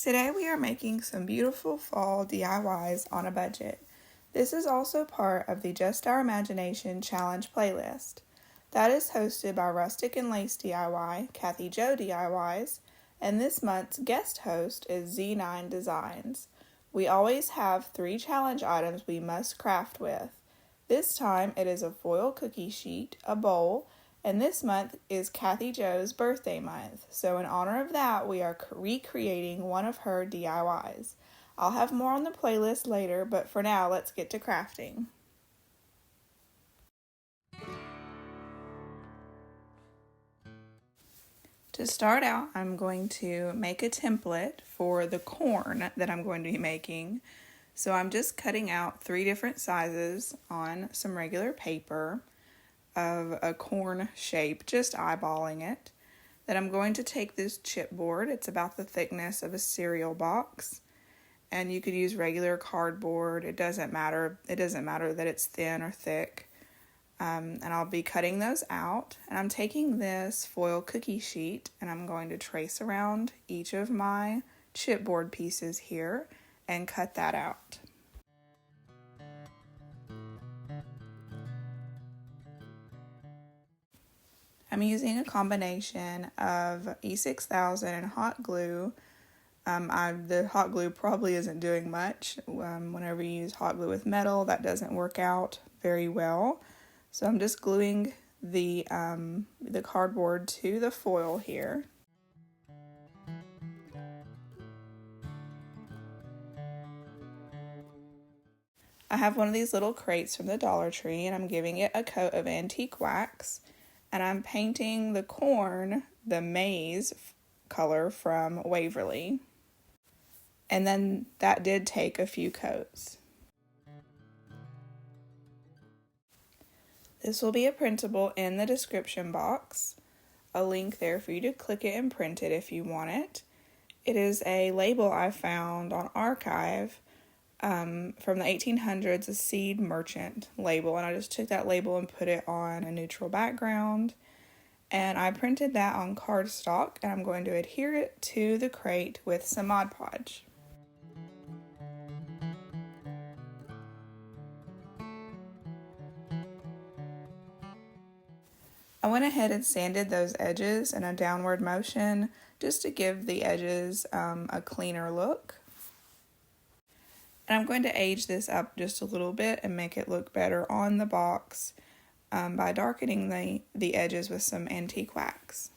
Today we are making some beautiful fall DIYs on a budget. This is also part of the Just Our Imagination Challenge playlist. That is hosted by Rustic and Lace DIY, Kathy Jo DIYs, and this month's guest host is Z9 Designs. We always have 3 challenge items we must craft with. This time it is a foil cookie sheet, a bowl, and this month is Kathy Jo's birthday month, so in honor of that, we are recreating one of her DIYs. I'll have more on the playlist later, but for now, let's get to crafting. To start out, I'm going to make a template for the corn that I'm going to be making. So I'm just cutting out 3 different sizes on some regular paper of a corn shape, just eyeballing it. Then I'm going to take this chipboard. It's about the thickness of a cereal box, and you could use regular cardboard. It doesn't matter that it's thin or thick. And I'll be cutting those out, and I'm taking this foil cookie sheet and I'm going to trace around each of my chipboard pieces here and cut that out. I'm using a combination of E6000 and hot glue. The hot glue probably isn't doing much. Whenever you use hot glue with metal, that doesn't work out very well. So I'm just gluing the cardboard to the foil here. I have one of these little crates from the Dollar Tree, and I'm giving it a coat of antique wax. And I'm painting the corn the maize color from Waverly. And then that did take a few coats. This will be a printable in the description box. A link there for you to click it and print it if you want it. It is a label I found on Archive from the 1800s, a seed merchant label, and I just took that label and put it on a neutral background, and I printed that on cardstock, and I'm going to adhere it to the crate with some Mod Podge. I went ahead and sanded those edges in a downward motion just to give the edges a cleaner look. And I'm going to age this up just a little bit and make it look better on the box by darkening the edges with some antique wax.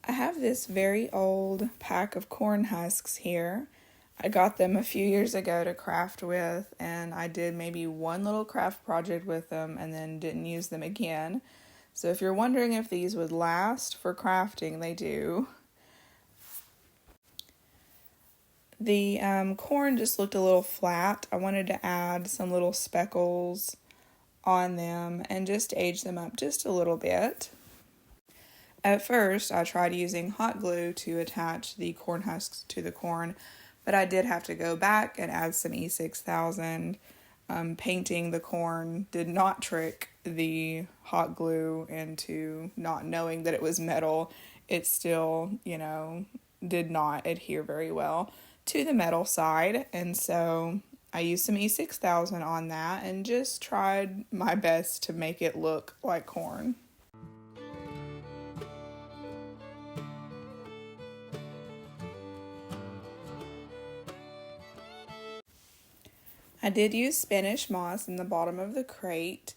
I have this very old pack of corn husks here. I got them a few years ago to craft with, and I did maybe one little craft project with them and then didn't use them again. So if you're wondering if these would last for crafting, they do. The corn just looked a little flat. I wanted to add some little speckles on them and just age them up just a little bit. At first, I tried using hot glue to attach the corn husks to the corn, but I did have to go back and add some E6000. Painting the corn did not trick the hot glue into not knowing that it was metal. It still, did not adhere very well to the metal side, and so I used some E6000 on that and just tried my best to make it look like corn. I did use Spanish moss in the bottom of the crate.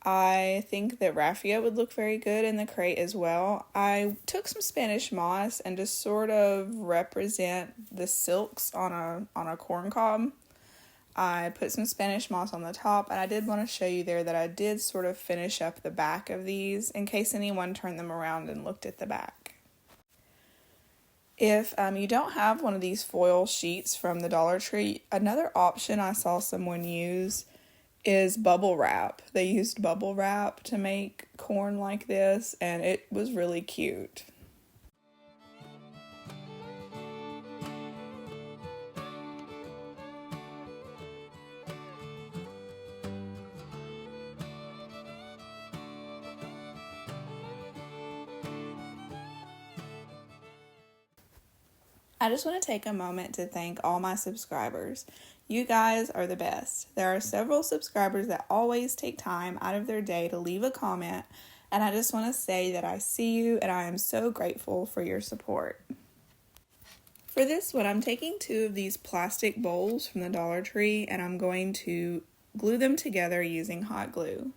I think that raffia would look very good in the crate as well. I took some Spanish moss and just sort of represent the silks on a corn cob. I put some Spanish moss on the top, and I did want to show you there that I did sort of finish up the back of these in case anyone turned them around and looked at the back. If you don't have one of these foil sheets from the Dollar Tree, another option I saw someone use is bubble wrap. They used bubble wrap to make corn like this, and it was really cute. I just want to take a moment to thank all my subscribers. You guys are the best. There are several subscribers that always take time out of their day to leave a comment, and I just want to say that I see you and I am so grateful for your support. For this one, I'm taking 2 of these plastic bowls from the Dollar Tree and I'm going to glue them together using hot glue.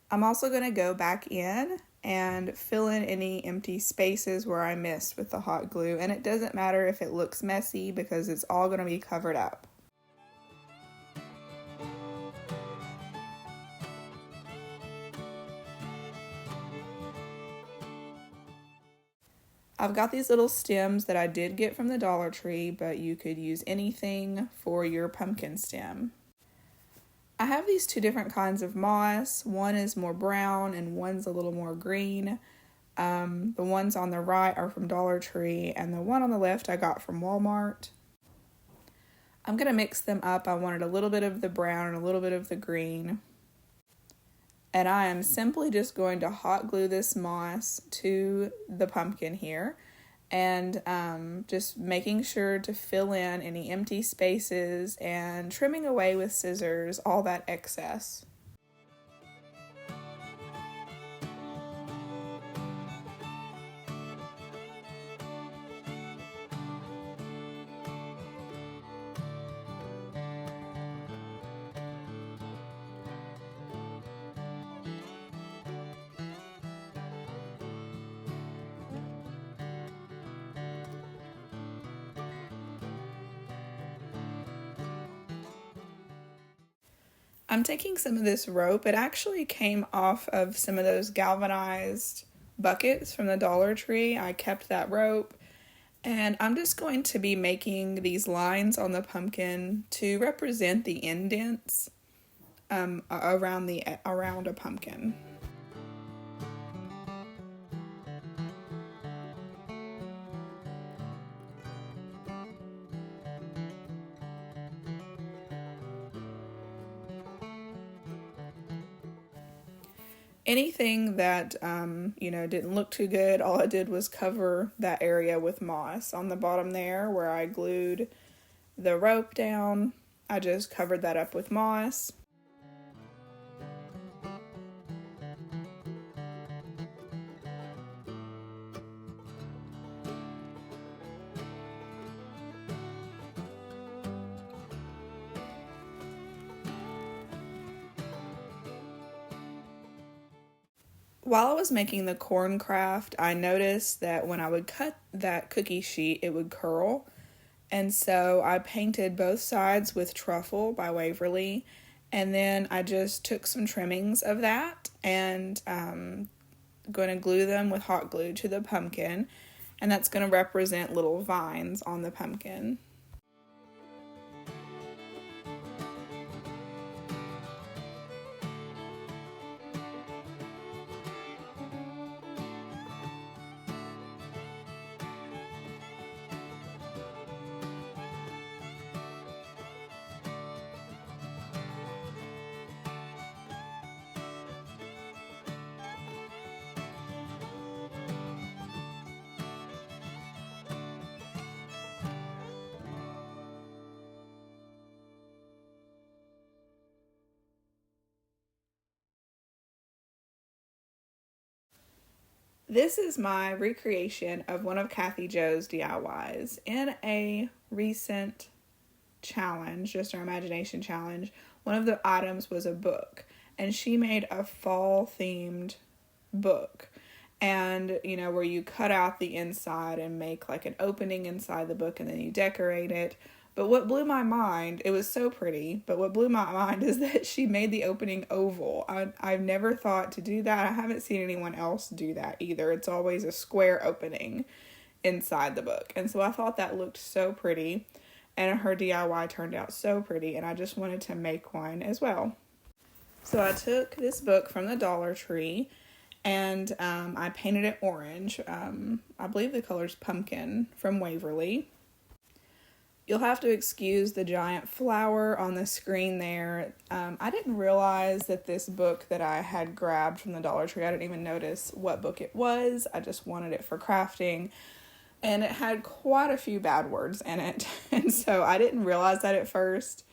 I'm also going to go back in and fill in any empty spaces where I missed with the hot glue, and it doesn't matter if it looks messy because it's all going to be covered up. I've got these little stems that I did get from the Dollar Tree, but you could use anything for your pumpkin stem. I have these 2 different kinds of moss. One is more brown and one's a little more green. The ones on the right are from Dollar Tree and the one on the left I got from Walmart. I'm going to mix them up. I wanted a little bit of the brown and a little bit of the green. And I am simply just going to hot glue this moss to the pumpkin here and just making sure to fill in any empty spaces and trimming away with scissors all that excess. I'm taking some of this rope. It actually came off of some of those galvanized buckets from the Dollar Tree. I kept that rope, and I'm just going to be making these lines on the pumpkin to represent the indents around a pumpkin. Anything that, didn't look too good, all I did was cover that area with moss. On the bottom there where I glued the rope down, I just covered that up with moss. While I was making the corn craft, I noticed that when I would cut that cookie sheet, it would curl. And so I painted both sides with Truffle by Waverly. And then I just took some trimmings of that and going to glue them with hot glue to the pumpkin. And that's going to represent little vines on the pumpkin. This is my recreation of one of Kathy Jo's DIYs. In a recent challenge, just our imagination challenge, one of the items was a book, and she made a fall themed book. And, where you cut out the inside and make like an opening inside the book and then you decorate it. But what blew my mind, it was so pretty, but what blew my mind is that she made the opening oval. I've never thought to do that. I haven't seen anyone else do that either. It's always a square opening inside the book. And so I thought that looked so pretty, and her DIY turned out so pretty, and I just wanted to make one as well. So I took this book from the Dollar Tree, and I painted it orange. I believe the color's pumpkin from Waverly. You'll have to excuse the giant flower on the screen there. I didn't realize that this book that I had grabbed from the Dollar Tree, I didn't even notice what book it was. I just wanted it for crafting. and it had quite a few bad words in it. And so I didn't realize that at first.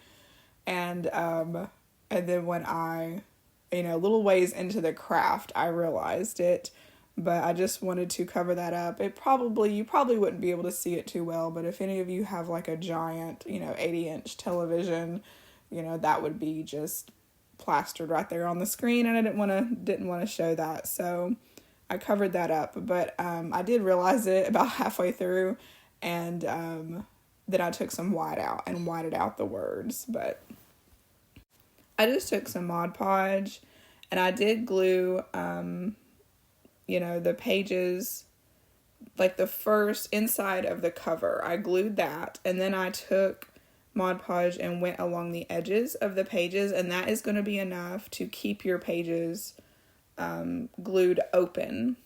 And then when I, a little ways into the craft, I realized it. But I just wanted to cover that up. You probably wouldn't be able to see it too well, but if any of you have like a giant, 80-inch television, that would be just plastered right there on the screen, and I didn't want to show that. So I covered that up, but I did realize it about halfway through, and then I took some white out and whited out the words. But I just took some Mod Podge, and I did glue, the pages, like the first inside of the cover. I glued that, and then I took Mod Podge and went along the edges of the pages, and that is going to be enough to keep your pages glued open.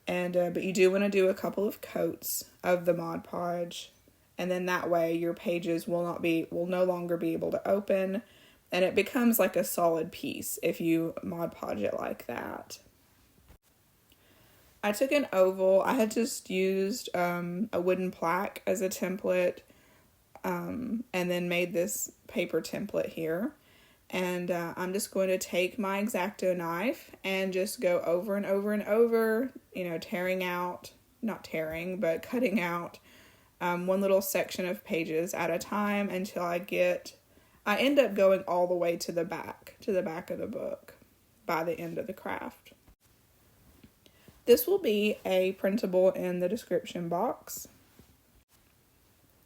And but you do want to do a couple of coats of the Mod Podge, and then that way your pages will no longer be able to open, and it becomes like a solid piece if you Mod Podge it like that. I took an oval. I had just used a wooden plaque as a template, and then made this paper template here. And I'm just going to take my X-Acto knife and just go over and over and over, cutting out one little section of pages at a time until I end up going all the way to the back of the book by the end of the craft. This will be a printable in the description box.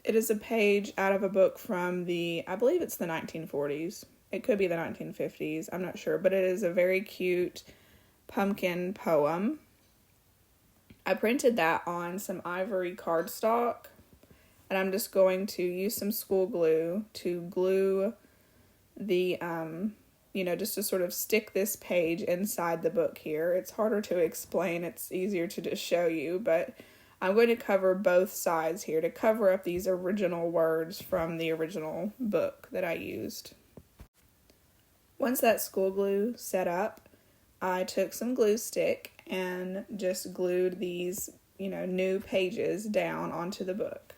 It is a page out of a book from I believe it's the 1940s. It could be the 1950s, I'm not sure, but it is a very cute pumpkin poem. I printed that on some ivory cardstock, and I'm just going to use some school glue to glue the, just to sort of stick this page inside the book here. It's harder to explain, it's easier to just show you, but I'm going to cover both sides here to cover up these original words from the original book that I used. Once that school glue set up, I took some glue stick and just glued these, new pages down onto the book.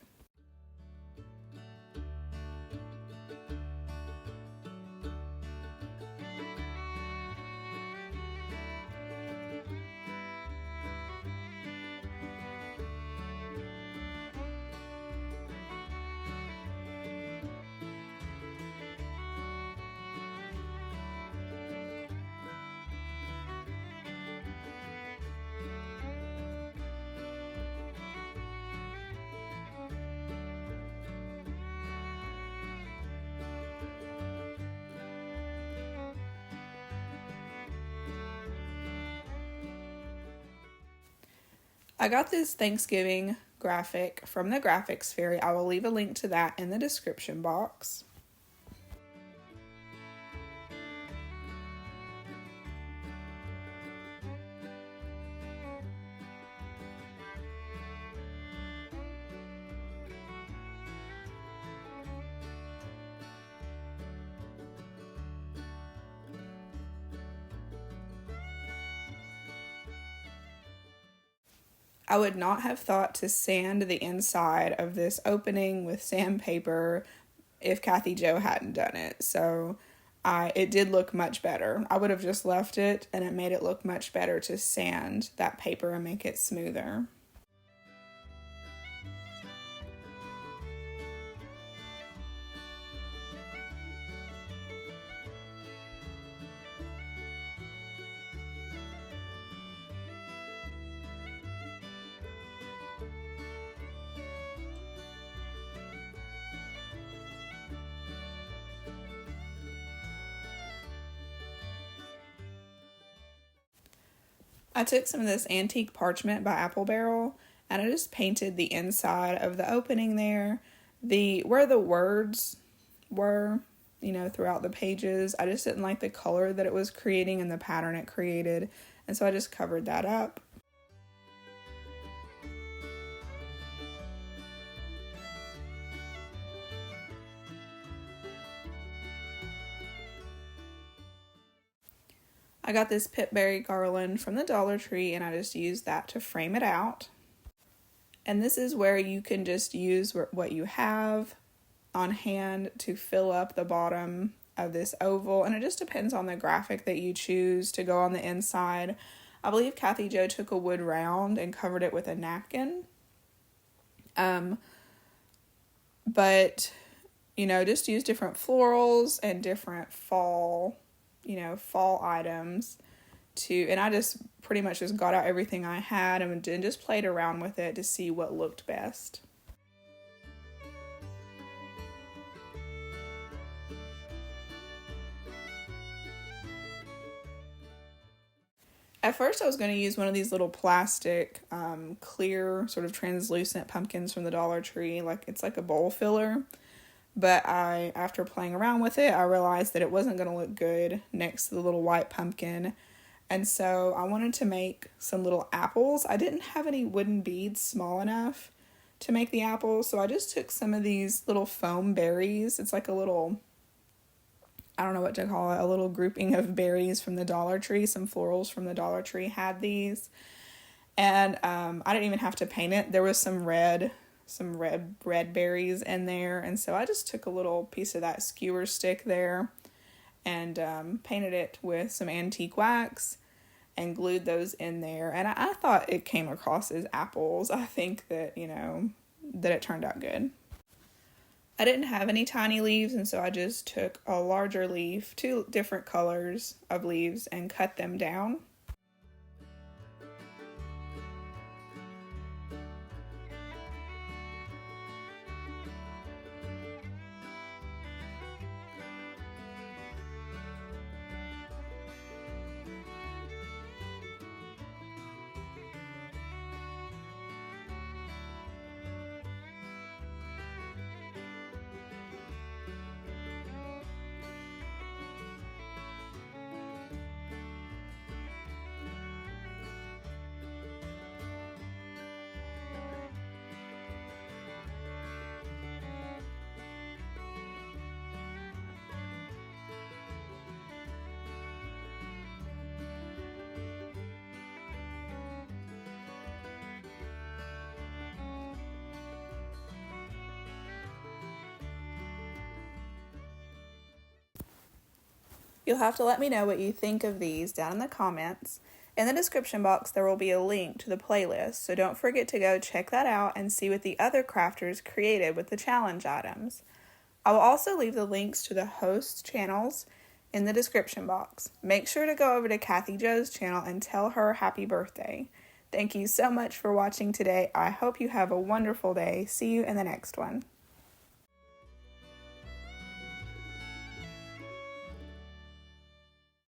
I got this Thanksgiving graphic from the Graphics Fairy. I will leave a link to that in the description box. I would not have thought to sand the inside of this opening with sandpaper if Kathy Jo hadn't done it. So it did look much better. I would have just left it, and it made it look much better to sand that paper and make it smoother. I took some of this antique parchment by Apple Barrel, and I just painted the inside of the opening there, where the words were, throughout the pages. I just didn't like the color that it was creating and the pattern it created, and so I just covered that up. I got this pipberry garland from the Dollar Tree, and I just used that to frame it out. And this is where you can just use what you have on hand to fill up the bottom of this oval. And it just depends on the graphic that you choose to go on the inside. I believe Kathy Jo took a wood round and covered it with a napkin. But, just use different florals and different fall items and I just pretty much just got out everything I had and just played around with it to see what looked best. At first I was going to use one of these little plastic, clear, sort of translucent pumpkins from the Dollar Tree. It's like a bowl filler. But after playing around with it, I realized that it wasn't going to look good next to the little white pumpkin. And so I wanted to make some little apples. I didn't have any wooden beads small enough to make the apples. So I just took some of these little foam berries. It's like a little, I don't know what to call it, a little grouping of berries from the Dollar Tree. Some florals from the Dollar Tree had these. And I didn't even have to paint it. There was some red berries in there. And so I just took a little piece of that skewer stick there and painted it with some antique wax and glued those in there. And I thought it came across as apples. I think that, that it turned out good. I didn't have any tiny leaves, and so I just took a larger leaf, 2 different colors of leaves, and cut them down. You'll have to let me know what you think of these down in the comments. In the description box, there will be a link to the playlist, so don't forget to go check that out and see what the other crafters created with the challenge items. I will also leave the links to the host channels in the description box. Make sure to go over to Kathy Jo's channel and tell her happy birthday. Thank you so much for watching today. I hope you have a wonderful day. See you in the next one.